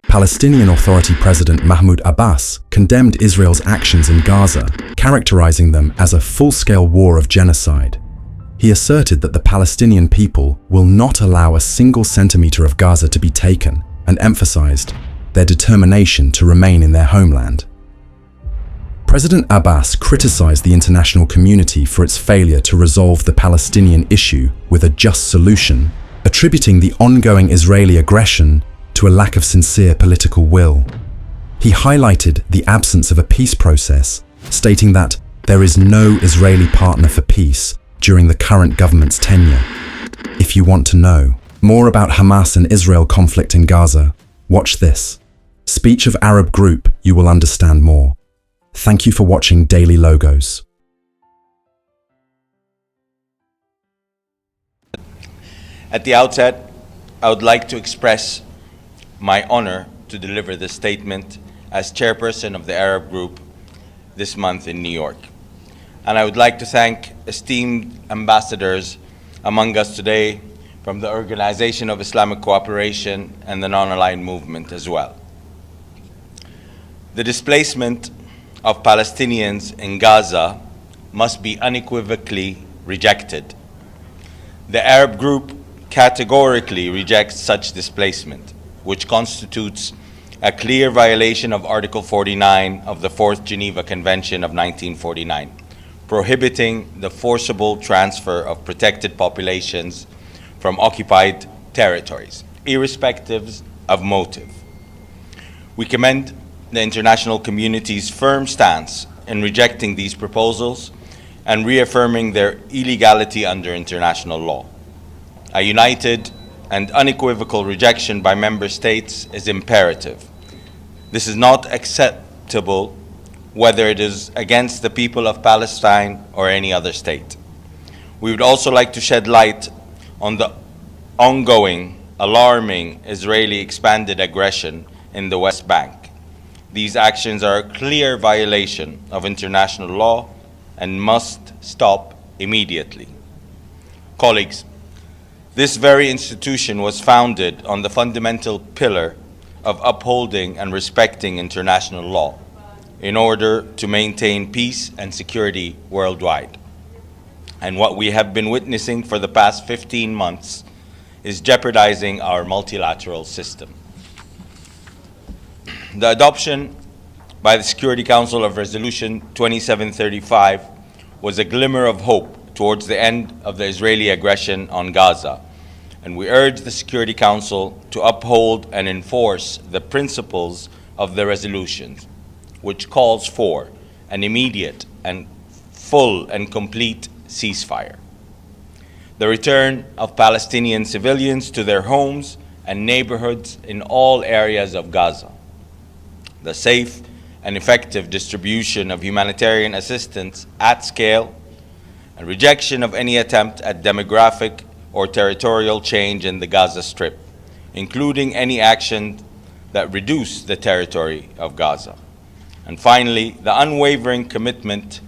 Palestinian Authority President Mahmoud Abbas condemned Israel's actions in Gaza, characterizing them as a full-scale war of genocide. He asserted that the Palestinian people will not allow a single centimeter of Gaza to be taken and emphasized their determination to remain in their homeland. President Abbas criticized the international community for its failure to resolve the Palestinian issue with a just solution, attributing the ongoing Israeli aggression to a lack of sincere political will. He highlighted the absence of a peace process, stating that there is no Israeli partner for peace during the current government's tenure. If you want to know more about Hamas and Israel conflict in Gaza, watch this Speech of Arab Group. You will understand more. Thank you for watching Daily Logos. At the outset, I would like to express my honor to deliver this statement as chairperson of the Arab Group this month in New York. And I would like to thank esteemed ambassadors among us today from the Organization of Islamic Cooperation and the Non-Aligned Movement as well. The displacement of Palestinians in Gaza must be unequivocally rejected. The Arab Group categorically rejects such displacement, which constitutes a clear violation of Article 49 of the Fourth Geneva Convention of 1949, prohibiting the forcible transfer of protected populations from occupied territories, irrespective of motive. We commend the international community's firm stance in rejecting these proposals and reaffirming their illegality under international law. A united and unequivocal rejection by member states is imperative. This is not acceptable whether it is against the people of Palestine or any other state. We would also like to shed light on the ongoing, alarming Israeli expanded aggression in the West Bank. These actions are a clear violation of international law and must stop immediately. Colleagues, this very institution was founded on the fundamental pillar of upholding and respecting international law in order to maintain peace and security worldwide. And what we have been witnessing for the past 15 months is jeopardizing our multilateral system. The adoption by the Security Council of Resolution 2735 was a glimmer of hope towards the end of the Israeli aggression on Gaza, and we urge the Security Council to uphold and enforce the principles of the resolutions, which calls for an immediate and full and complete ceasefire, the return of Palestinian civilians to their homes and neighborhoods in all areas of Gaza, the safe and effective distribution of humanitarian assistance at scale, and rejection of any attempt at demographic or territorial change in the Gaza Strip, including any action that reduce the territory of Gaza. And finally, the unwavering commitment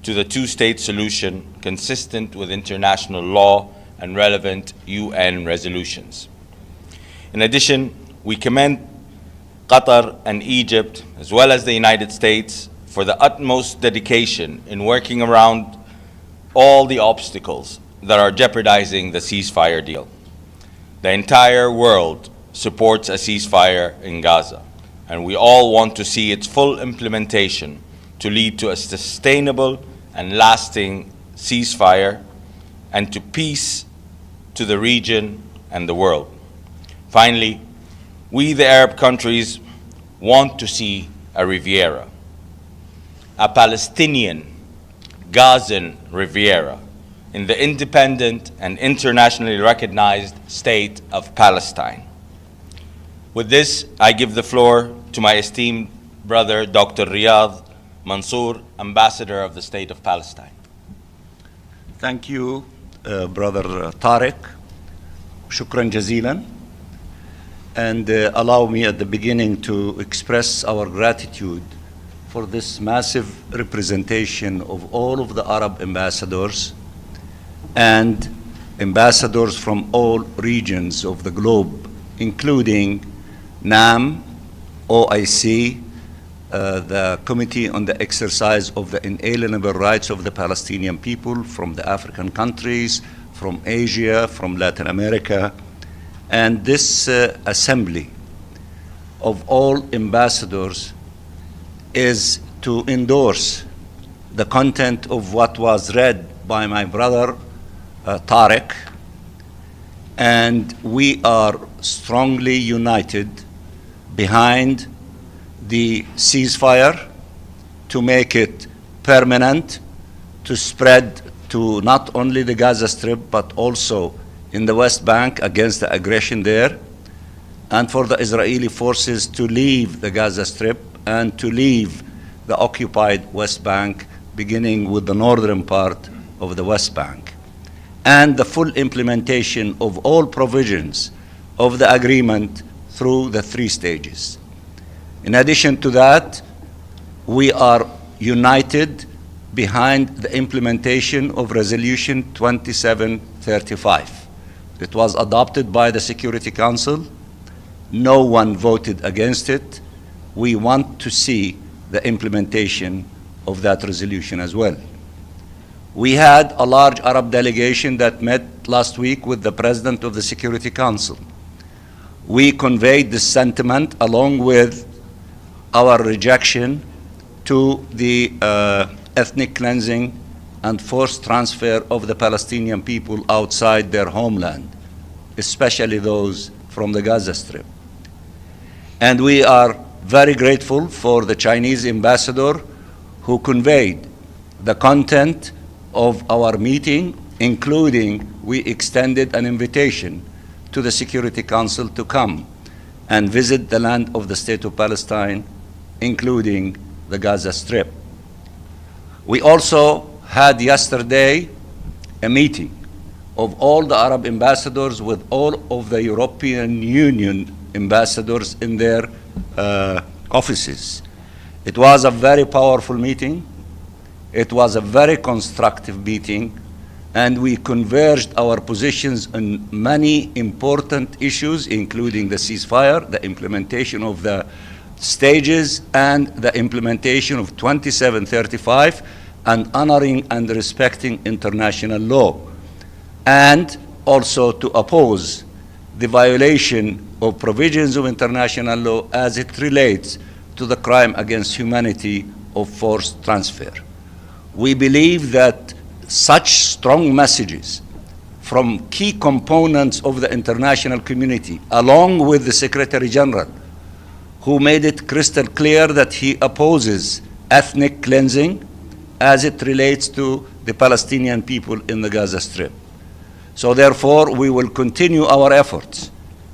to the two-state solution consistent with international law and relevant UN resolutions. In addition, we commend Qatar and Egypt, as well as the United States, for the utmost dedication in working around all the obstacles that are jeopardizing the ceasefire deal. The entire world supports a ceasefire in Gaza, and we all want to see its full implementation to lead to a sustainable and lasting ceasefire and to peace to the region and the world. Finally, we, the Arab countries, want to see a Riviera, a Palestinian Gazan Riviera in the independent and internationally recognized state of Palestine. With this, I give the floor to my esteemed brother, Dr. Riyadh Mansour, Ambassador of the State of Palestine. Thank you, Brother Tariq. Shukran jazilan. And allow me at the beginning to express our gratitude for this massive representation of all of the Arab ambassadors and ambassadors from all regions of the globe, including NAM, OIC, the Committee on the Exercise of the Inalienable Rights of the Palestinian People from the African countries, from Asia, from Latin America, and this assembly of all ambassadors is to endorse the content of what was read by my brother Tariq, and we are strongly united behind the ceasefire to make it permanent, to spread to not only the Gaza Strip but also in the West Bank against the aggression there, and for the Israeli forces to leave the Gaza Strip and to leave the occupied West Bank, beginning with the northern part of the West Bank, and the full implementation of all provisions of the agreement through the 3 stages. In addition to that, we are united behind the implementation of Resolution 2735. It was adopted by the Security Council. No one voted against it. We want to see the implementation of that resolution as well. We had a large Arab delegation that met last week with the President of the Security Council. We conveyed this sentiment along with our rejection to the ethnic cleansing and forced transfer of the Palestinian people outside their homeland, especially those from the Gaza Strip. And we are very grateful for the Chinese ambassador who conveyed the content of our meeting, including we extended an invitation to the Security Council to come and visit the land of the State of Palestine, including the Gaza Strip. We also had yesterday a meeting of all the Arab ambassadors with all of the European Union ambassadors in their offices. It was a very powerful meeting. It was a very constructive meeting, and we converged our positions on many important issues, including the ceasefire, the implementation of the stages, and the implementation of 2735, and honoring and respecting international law, and also to oppose the violation of provisions of international law as it relates to the crime against humanity of forced transfer. We believe that such strong messages from key components of the international community, along with the Secretary General, who made it crystal clear that he opposes ethnic cleansing as it relates to the Palestinian people in the Gaza Strip. So therefore, we will continue our efforts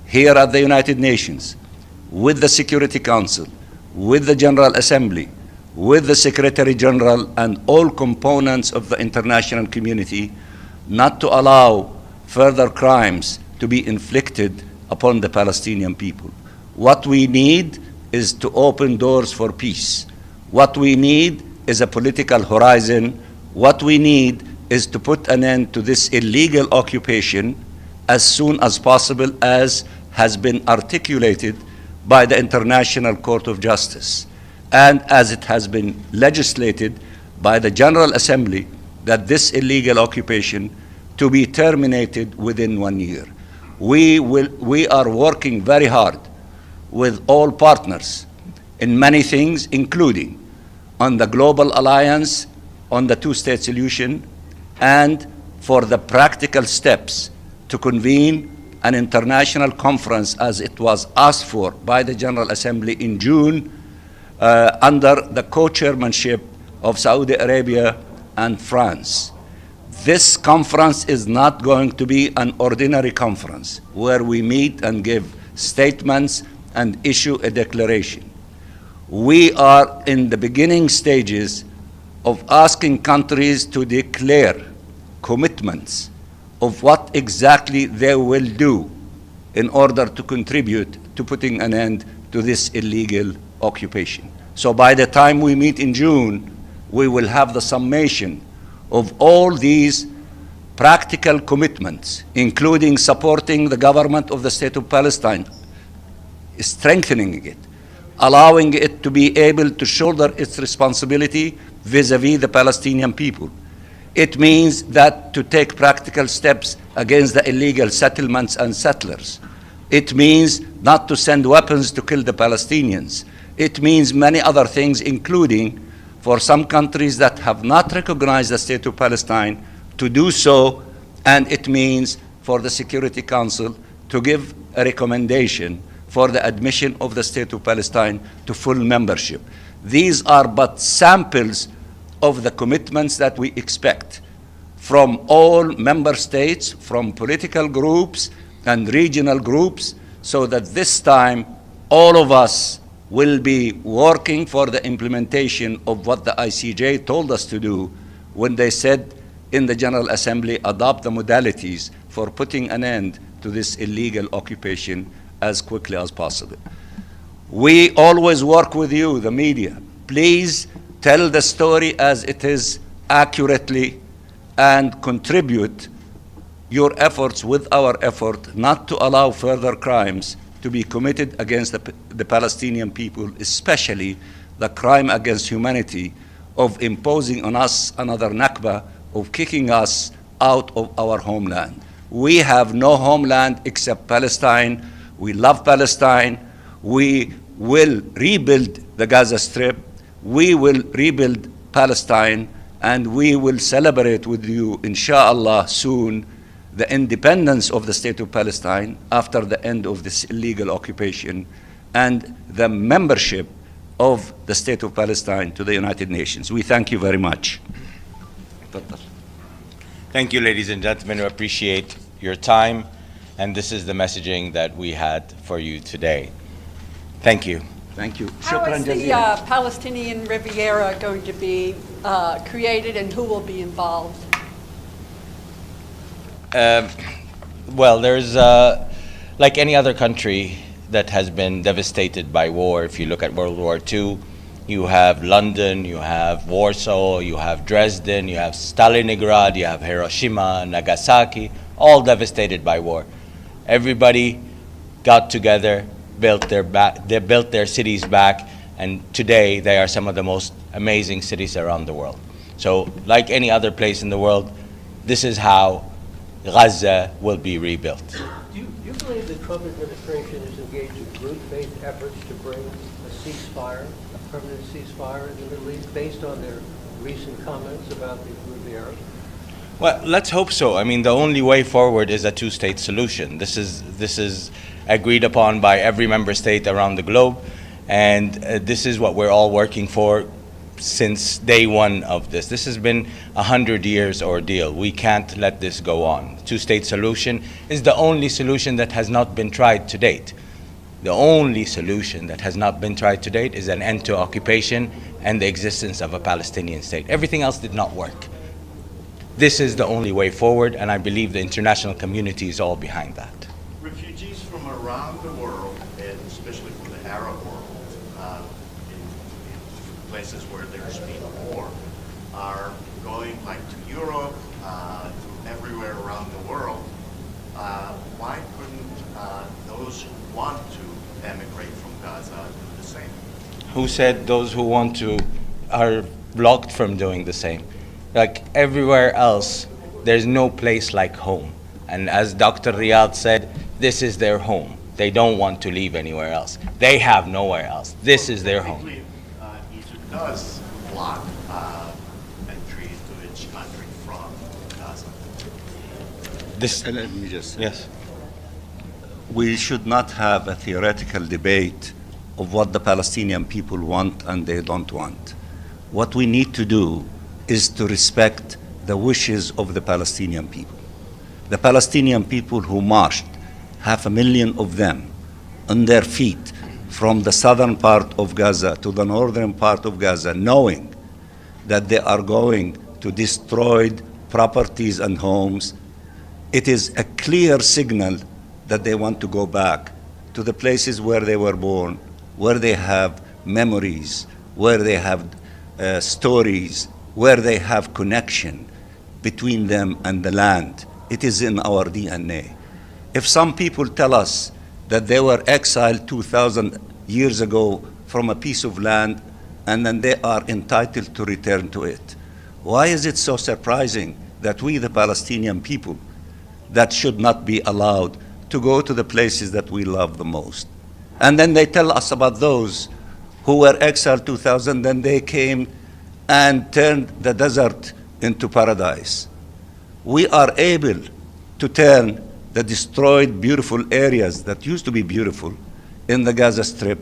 here at the United Nations, with the Security Council, with the General Assembly, with the Secretary General and all components of the international community, not to allow further crimes to be inflicted upon the Palestinian people. What we need is to open doors for peace. What we need is a political horizon. What we need is to put an end to this illegal occupation as soon as possible, as has been articulated by the International Court of Justice, and as it has been legislated by the General Assembly, that this illegal occupation to be terminated within 1 year. We are working very hard with all partners in many things, including on the global alliance on the two-state solution, and for the practical steps to convene an international conference as it was asked for by the General Assembly in June under the co-chairmanship of Saudi Arabia and France. This conference is not going to be an ordinary conference where we meet and give statements and issue a declaration. We are in the beginning stages of asking countries to declare commitments of what exactly they will do in order to contribute to putting an end to this illegal occupation. So by the time we meet in June, we will have the summation of all these practical commitments, including supporting the government of the State of Palestine, strengthening it, allowing it to be able to shoulder its responsibility vis-à-vis the Palestinian people. It means that to take practical steps against the illegal settlements and settlers. It means not to send weapons to kill the Palestinians. It means many other things, including for some countries that have not recognized the state of Palestine to do so, and it means for the Security Council to give a recommendation for the admission of the state of Palestine to full membership. These are but samples of the commitments that we expect from all member states, from political groups and regional groups, so that this time all of us will be working for the implementation of what the ICJ told us to do when they said in the General Assembly, adopt the modalities for putting an end to this illegal occupation as quickly as possible. We always work with you, the media. Please tell the story as it is accurately and contribute your efforts with our effort not to allow further crimes to be committed against the Palestinian people, especially the crime against humanity of imposing on us another Nakba, of kicking us out of our homeland. We have no homeland except Palestine. We love Palestine. We will rebuild the Gaza Strip. We will rebuild Palestine, and we will celebrate with you, inshallah, soon, the independence of the state of Palestine after the end of this illegal occupation and the membership of the state of Palestine to the United Nations. We thank you very much. Thank you, ladies and gentlemen. We appreciate your time, and this is the messaging that we had for you today. Thank you. Thank you. How is the Palestinian Riviera going to be created, and who will be involved? Well, there's, like any other country that has been devastated by war, if you look at World War II, you have London, you have Warsaw, you have Dresden, you have Stalingrad, you have Hiroshima, Nagasaki, all devastated by war. Everybody got together, they built their cities back, and today they are some of the most amazing cities around the world. So, like any other place in the world, this is how Gaza will be rebuilt. Do you believe the Trump administration is engaged in good faith efforts to bring a ceasefire, a permanent ceasefire in the Middle East, based on their recent comments about the Riviera? Well, let's hope so. I mean, the only way forward is a two-state solution. This is agreed upon by every member state around the globe, and this is what we're all working for since day one of this. This has been 100 years ordeal. We can't let this go on. Two-state solution is the only solution that has not been tried to date. The only solution that has not been tried to date is an end to occupation and the existence of a Palestinian state. Everything else did not work. This is the only way forward, and I believe the international community is all behind that. Refugees from around the world, and especially from the Arab world, in places where there's been war, are going like to Europe, to everywhere around the world. Why couldn't those who want to emigrate from Gaza do the same? Who said those who want to are blocked from doing the same? Like everywhere else, there's no place like home. And as Dr. Riyadh said, this is their home. They don't want to leave anywhere else. They have nowhere else. This is their home. Egypt does block entry to each country from Gaza. Let me just say. Yes. We should not have a theoretical debate of what the Palestinian people want and they don't want. What we need to do is to respect the wishes of the Palestinian people. The Palestinian people who marched, 500,000 of them, on their feet from the southern part of Gaza to the northern part of Gaza, knowing that they are going to destroy properties and homes, it is a clear signal that they want to go back to the places where they were born, where they have memories, where they have stories, where they have connection between them and the land. It is in our DNA. If some people tell us that they were exiled 2,000 years ago from a piece of land, and then they are entitled to return to it. Why is it so surprising that we, the Palestinian people, that should not be allowed to go to the places that we love the most? And then they tell us about those who were exiled 2000, then they came and turned the desert into paradise. We are able to turn the destroyed, beautiful areas that used to be beautiful in the Gaza Strip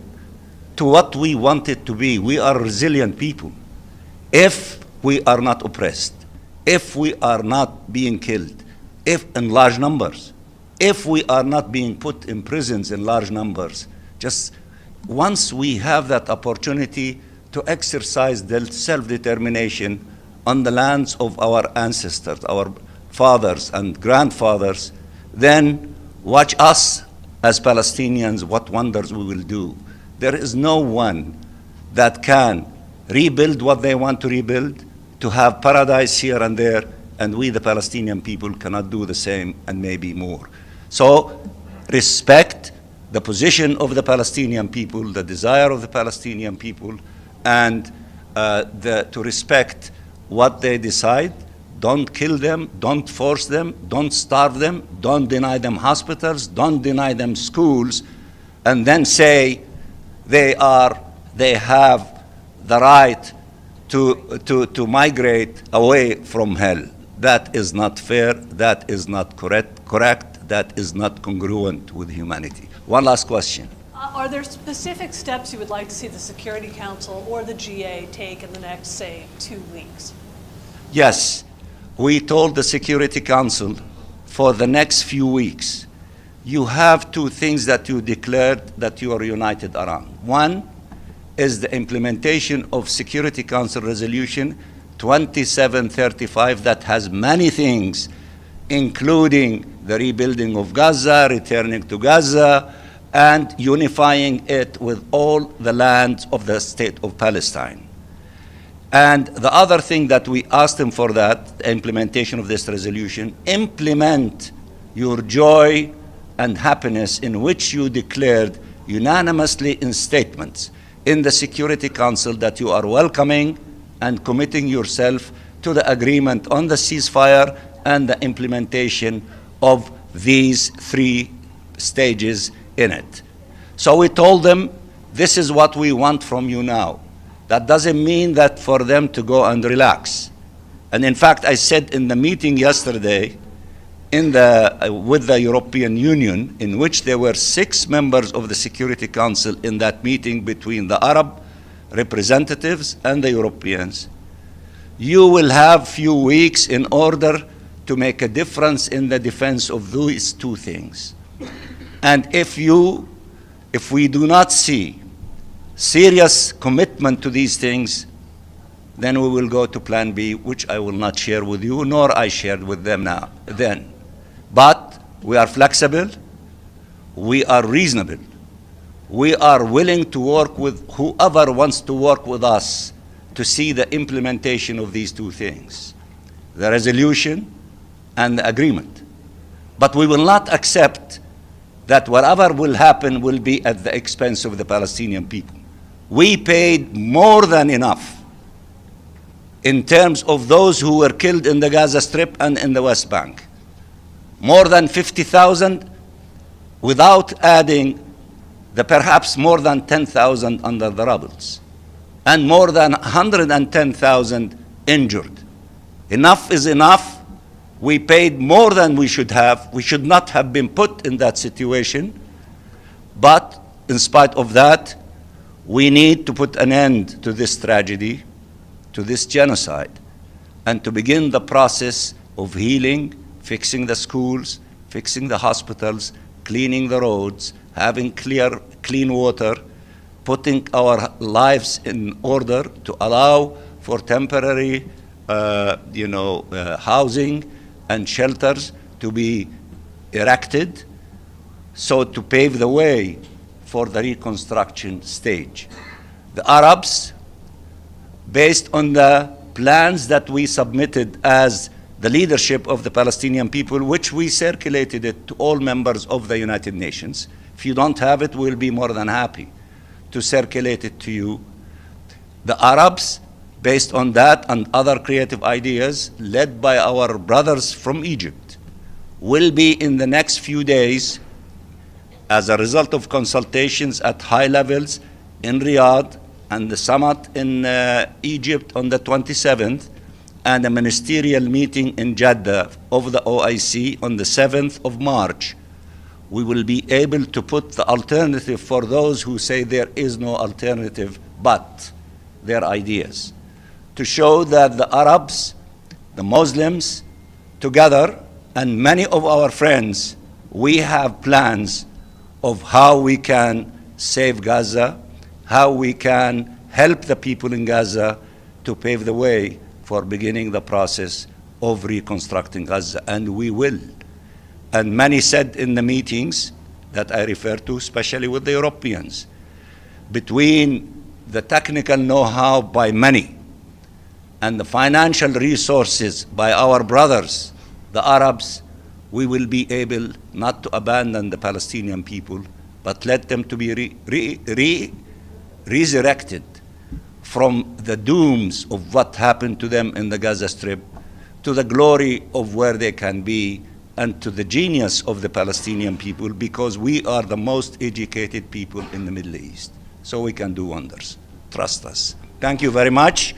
to what we want it to be. We are resilient people. If we are not oppressed, if we are not being killed, if in large numbers, if we are not being put in prisons in large numbers, just once we have that opportunity to exercise the self-determination on the lands of our ancestors, our fathers and grandfathers, then watch us as Palestinians, what wonders we will do. There is no one that can rebuild what they want to rebuild, to have paradise here and there, and we, the Palestinian people, cannot do the same and maybe more. So respect the position of the Palestinian people, the desire of the Palestinian people, and to respect what they decide. Don't kill them, don't force them, don't starve them, don't deny them hospitals, don't deny them schools, and then say they have the right to migrate away from hell. That is not fair, that is not correct, that is not congruent with humanity. One last question. Are there specific steps you would like to see the Security Council or the GA take in the next, say, 2 weeks? Yes, we told the Security Council for the next few weeks, you have two things that you declared that you are united around. One is the implementation of Security Council Resolution 2735 that has many things, including the rebuilding of Gaza, returning to Gaza, and unifying it with all the lands of the state of Palestine. And the other thing that we asked him for that, the implementation of this resolution, implement your joy and happiness in which you declared unanimously in statements in the Security Council that you are welcoming and committing yourself to the agreement on the ceasefire and the implementation of these 3 stages in it. So we told them, this is what we want from you now. That doesn't mean that for them to go and relax. And in fact, I said in the meeting yesterday with the European Union, in which there were 6 members of the Security Council in that meeting between the Arab representatives and the Europeans, you will have few weeks in order to make a difference in the defense of these 2 things. And if we do not see serious commitment to these things, then we will go to Plan B, which I will not share with you, nor I shared with them then. But we are flexible, we are reasonable, we are willing to work with whoever wants to work with us to see the implementation of these 2 things, the resolution and the agreement. But we will not accept that whatever will happen will be at the expense of the Palestinian people. We paid more than enough in terms of those who were killed in the Gaza Strip and in the West Bank. More than 50,000 without adding the perhaps more than 10,000 under the rubbles, and more than 110,000 injured. Enough is enough. We paid more than we should have. We should not have been put in that situation. But in spite of that, we need to put an end to this tragedy, to this genocide, and to begin the process of healing, fixing the schools, fixing the hospitals, cleaning the roads, having clean water, putting our lives in order to allow for temporary housing and shelters to be erected, so to pave the way for the reconstruction stage. The Arabs, based on the plans that we submitted as the leadership of the Palestinian people, which we circulated it to all members of the United Nations. If you don't have it, we'll be more than happy to circulate it to you. The Arabs, based on that and other creative ideas, led by our brothers from Egypt, will be in the next few days, as a result of consultations at high levels in Riyadh and the summit in Egypt on the 27th, and a ministerial meeting in Jeddah of the OIC on the 7th of March, we will be able to put the alternative for those who say there is no alternative but their ideas, to show that the Arabs, the Muslims, together, and many of our friends, we have plans of how we can save Gaza, how we can help the people in Gaza to pave the way for beginning the process of reconstructing Gaza, and we will. And many said in the meetings that I refer to, especially with the Europeans, between the technical know-how by many and the financial resources by our brothers, the Arabs, we will be able not to abandon the Palestinian people, but let them to be resurrected from the dooms of what happened to them in the Gaza Strip to the glory of where they can be and to the genius of the Palestinian people, because we are the most educated people in the Middle East. So we can do wonders. Trust us. Thank you very much.